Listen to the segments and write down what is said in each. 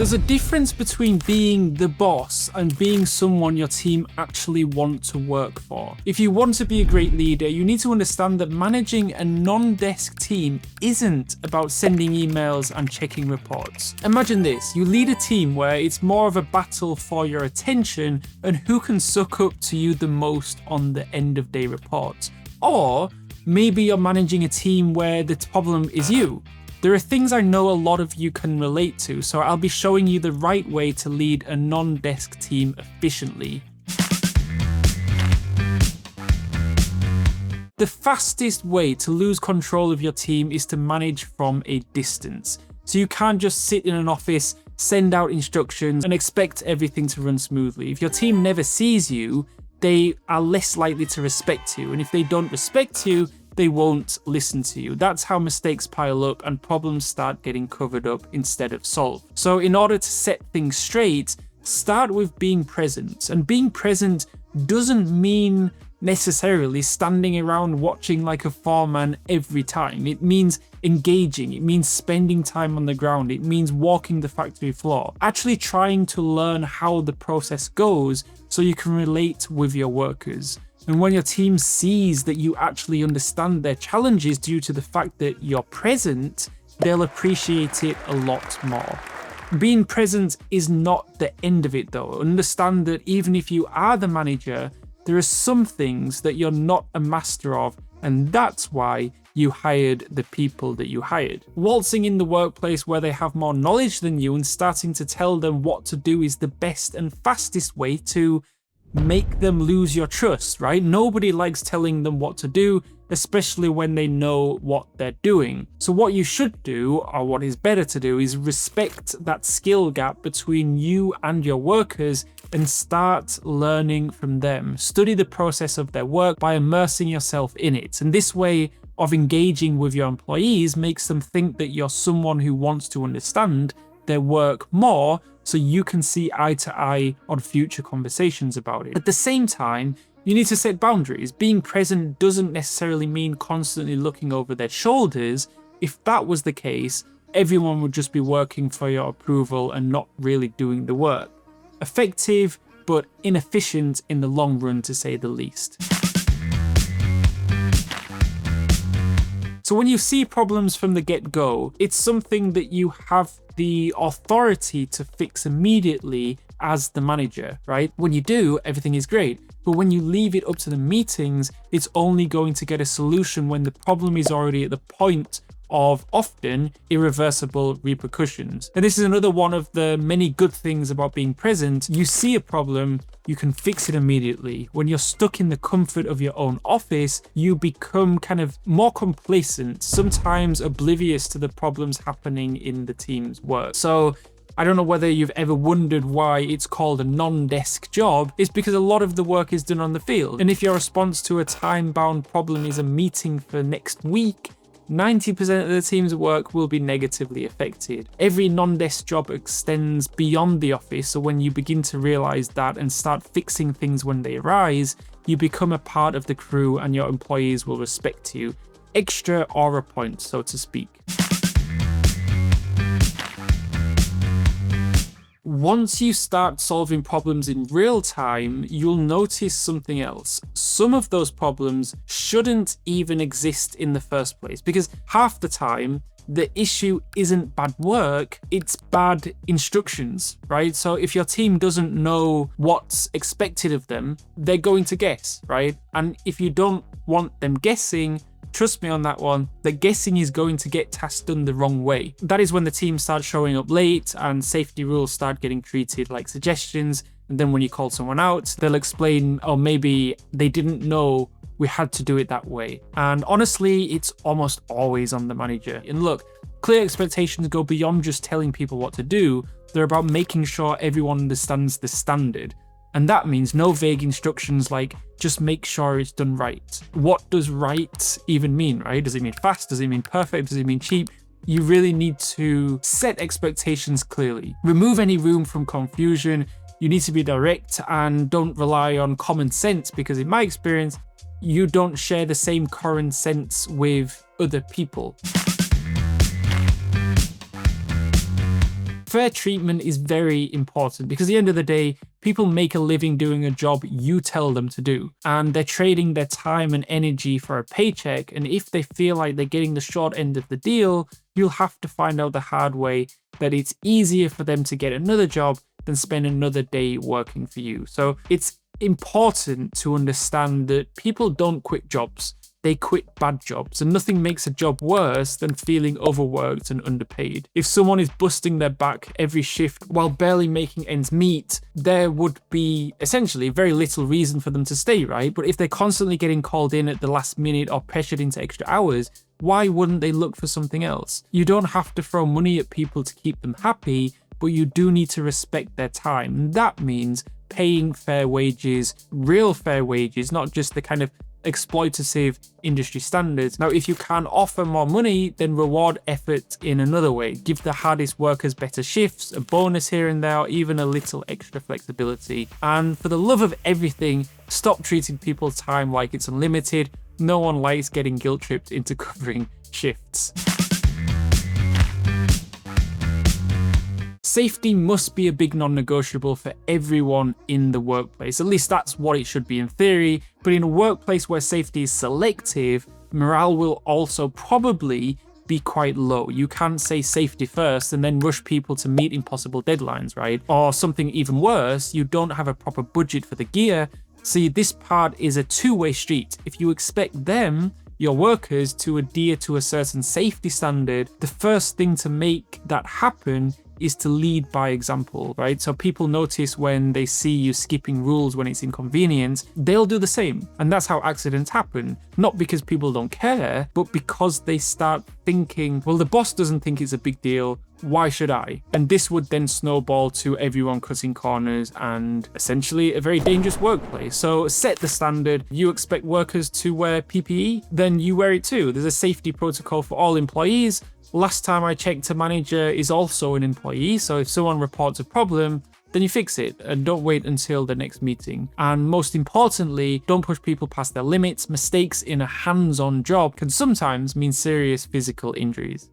There's a difference between being the boss and being someone your team actually want to work for. If you want to be a great leader, you need to understand that managing a non-desk team isn't about sending emails and checking reports. Imagine this, you lead a team where it's more of a battle for your attention and who can suck up to you the most on the end of day reports. Or maybe you're managing a team where the problem is you. There are things I know a lot of you can relate to, so I'll be showing you the right way to lead a non-desk team efficiently. The fastest way to lose control of your team is to manage from a distance. So you can't just sit in an office, send out instructions, and expect everything to run smoothly. If your team never sees you, they are less likely to respect you. And if they don't respect you, they won't listen to you. That's how mistakes pile up and problems start getting covered up instead of solved. So in order to set things straight, start with being present. And being present doesn't mean necessarily standing around watching like a foreman every time. It means engaging. It means spending time on the ground. It means walking the factory floor. Actually trying to learn how the process goes so you can relate with your workers. And when your team sees that you actually understand their challenges due to the fact that you're present, they'll appreciate it a lot more. Being present is not the end of it though. Understand that even if you are the manager, there are some things that you're not a master of, and that's why you hired the people that you hired. Waltzing in the workplace where they have more knowledge than you and starting to tell them what to do is the best and fastest way to make them lose your trust, right? Nobody likes telling them what to do, especially when they know what they're doing. So what you should do, or what is better to do, is respect that skill gap between you and your workers and start learning from them. Study the process of their work by immersing yourself in it. And this way of engaging with your employees makes them think that you're someone who wants to understand their work more, so you can see eye to eye on future conversations about it. At the same time, you need to set boundaries. Being present doesn't necessarily mean constantly looking over their shoulders. If that was the case, everyone would just be working for your approval and not really doing the work. Effective, but inefficient in the long run, to say the least. So when you see problems from the get-go, it's something that you have the authority to fix immediately as the manager, right? When you do, everything is great. But when you leave it up to the meetings, it's only going to get a solution when the problem is already at the point of often irreversible repercussions. And this is another one of the many good things about being present. You see a problem, you can fix it immediately. When you're stuck in the comfort of your own office, you become kind of more complacent, sometimes oblivious to the problems happening in the team's work. So I don't know whether you've ever wondered why it's called a non-desk job. It's because a lot of the work is done on the field. And if your response to a time-bound problem is a meeting for next week, 90% of the team's work will be negatively affected. Every non-desk job extends beyond the office, so when you begin to realize that and start fixing things when they arise, you become a part of the crew and your employees will respect you. Extra aura points, so to speak. Once you start solving problems in real time, you'll notice something else. Some of those problems shouldn't even exist in the first place, because half the time, the issue isn't bad work, it's bad instructions, right? So if your team doesn't know what's expected of them, they're going to guess, right? And if you don't want them guessing, trust me on that one, the guessing is going to get tasks done the wrong way. That is when the team starts showing up late and safety rules start getting treated like suggestions. And then when you call someone out, they'll explain, oh, maybe they didn't know we had to do it that way. And honestly, it's almost always on the manager. And look, clear expectations go beyond just telling people what to do. They're about making sure everyone understands the standard. And that means no vague instructions like, just make sure it's done right. What does right even mean, right? Does it mean fast? Does it mean perfect? Does it mean cheap? You really need to set expectations clearly. Remove any room from confusion. You need to be direct and don't rely on common sense, because in my experience, you don't share the same current sense with other people. Fair treatment is very important because at the end of the day, people make a living doing a job you tell them to do, and they're trading their time and energy for a paycheck. And if they feel like they're getting the short end of the deal, you'll have to find out the hard way that it's easier for them to get another job than spend another day working for you. So it's important to understand that people don't quit jobs. They quit bad jobs, and nothing makes a job worse than feeling overworked and underpaid. If someone is busting their back every shift while barely making ends meet, there would be essentially very little reason for them to stay, right? But if they're constantly getting called in at the last minute or pressured into extra hours, why wouldn't they look for something else? You don't have to throw money at people to keep them happy, but you do need to respect their time. And that means paying fair wages, real fair wages, not just the kind of exploitative industry standards. Now, if you can offer more money, then reward effort in another way. Give the hardest workers better shifts, a bonus here and there, or even a little extra flexibility. And for the love of everything, stop treating people's time like it's unlimited. No one likes getting guilt tripped into covering shifts. Safety must be a big non-negotiable for everyone in the workplace. At least that's what it should be in theory. But in a workplace where safety is selective, morale will also probably be quite low. You can't say safety first and then rush people to meet impossible deadlines, right? Or something even worse, you don't have a proper budget for the gear. See, this part is a two-way street. If you expect them, your workers, to adhere to a certain safety standard, the first thing to make that happen is to lead by example, right? So people notice when they see you skipping rules when it's inconvenient, they'll do the same. And that's how accidents happen. Not because people don't care, but because they start thinking, well, the boss doesn't think it's a big deal, why should I? And this would then snowball to everyone cutting corners and essentially a very dangerous workplace. So set the standard. You expect workers to wear PPE, then you wear it too. There's a safety protocol for all employees. Last time I checked, a manager is also an employee. So if someone reports a problem, then you fix it and don't wait until the next meeting. And most importantly, don't push people past their limits. Mistakes in a hands-on job can sometimes mean serious physical injuries.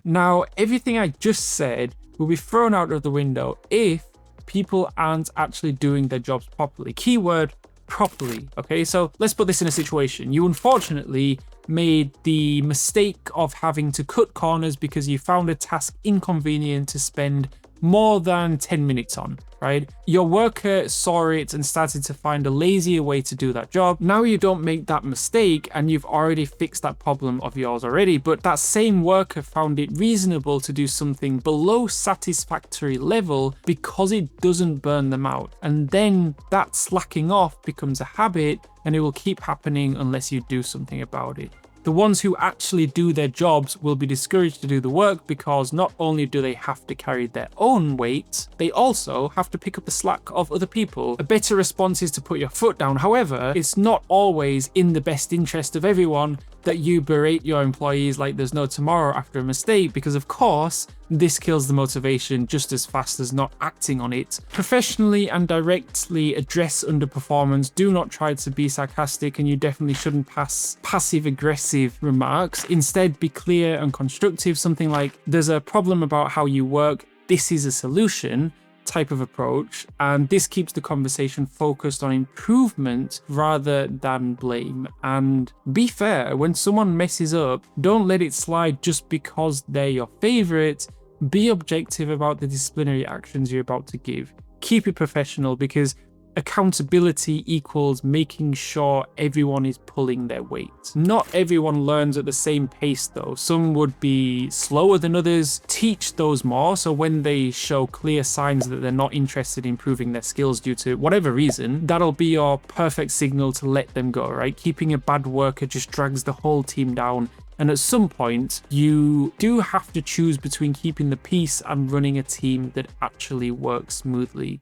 Now, everything I just said will be thrown out of the window if people aren't actually doing their jobs properly. Keyword, properly. Okay, so let's put this in a situation. You unfortunately made the mistake of having to cut corners because you found a task inconvenient to spend more than 10 minutes on, right? Your worker saw it and started to find a lazier way to do that job. Now you don't make that mistake and you've already fixed that problem of yours already, but that same worker found it reasonable to do something below satisfactory level because it doesn't burn them out. And then that slacking off becomes a habit and it will keep happening unless you do something about it. The ones who actually do their jobs will be discouraged to do the work because not only do they have to carry their own weight, they also have to pick up the slack of other people. A better response is to put your foot down. However, it's not always in the best interest of everyone that you berate your employees like there's no tomorrow after a mistake, because of course, this kills the motivation just as fast as not acting on it. Professionally and directly address underperformance. Do not try to be sarcastic, and you definitely shouldn't pass passive-aggressive remarks. Instead, be clear and constructive. Something like, there's a problem about how you work, this is a solution type of approach, and this keeps the conversation focused on improvement rather than blame. And be fair, when someone messes up, don't let it slide just because they're your favorite. Be objective about the disciplinary actions you're about to give. Keep it professional, because accountability equals making sure everyone is pulling their weight. Not everyone learns at the same pace though. Some would be slower than others. Teach those more, so when they show clear signs that they're not interested in improving their skills due to whatever reason, that'll be your perfect signal to let them go, right? Keeping a bad worker just drags the whole team down. And at some point, you do have to choose between keeping the peace and running a team that actually works smoothly.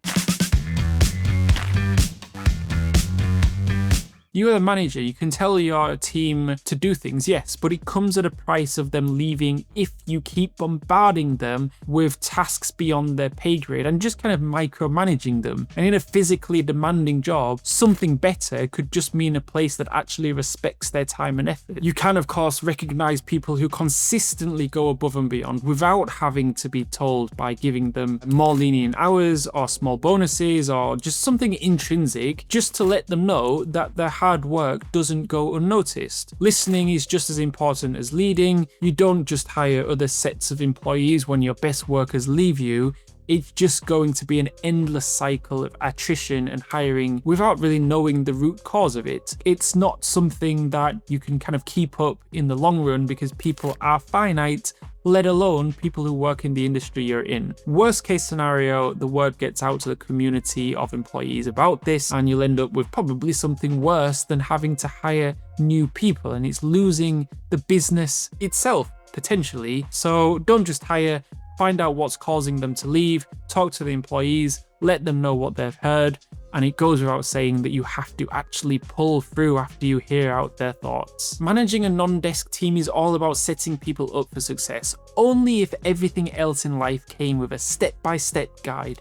You're the manager, you can tell your team to do things, yes, but it comes at a price of them leaving if you keep bombarding them with tasks beyond their pay grade and just kind of micromanaging them. And in a physically demanding job, something better could just mean a place that actually respects their time and effort. You can, of course, recognize people who consistently go above and beyond without having to be told by giving them more lenient hours or small bonuses or just something intrinsic, just to let them know that their hard work doesn't go unnoticed. Listening is just as important as leading. You don't just hire other sets of employees when your best workers leave you. It's just going to be an endless cycle of attrition and hiring without really knowing the root cause of it. It's not something that you can kind of keep up in the long run because people are finite, let alone people who work in the industry you're in. Worst case scenario, the word gets out to the community of employees about this, and you'll end up with probably something worse than having to hire new people, and it's losing the business itself, potentially. So don't just hire. Find out what's causing them to leave, talk to the employees, let them know what they've heard, and it goes without saying that you have to actually pull through after you hear out their thoughts. Managing a non-desk team is all about setting people up for success, only if everything else in life came with a step-by-step guide.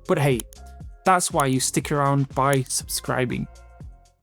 But hey, that's why you stick around by subscribing.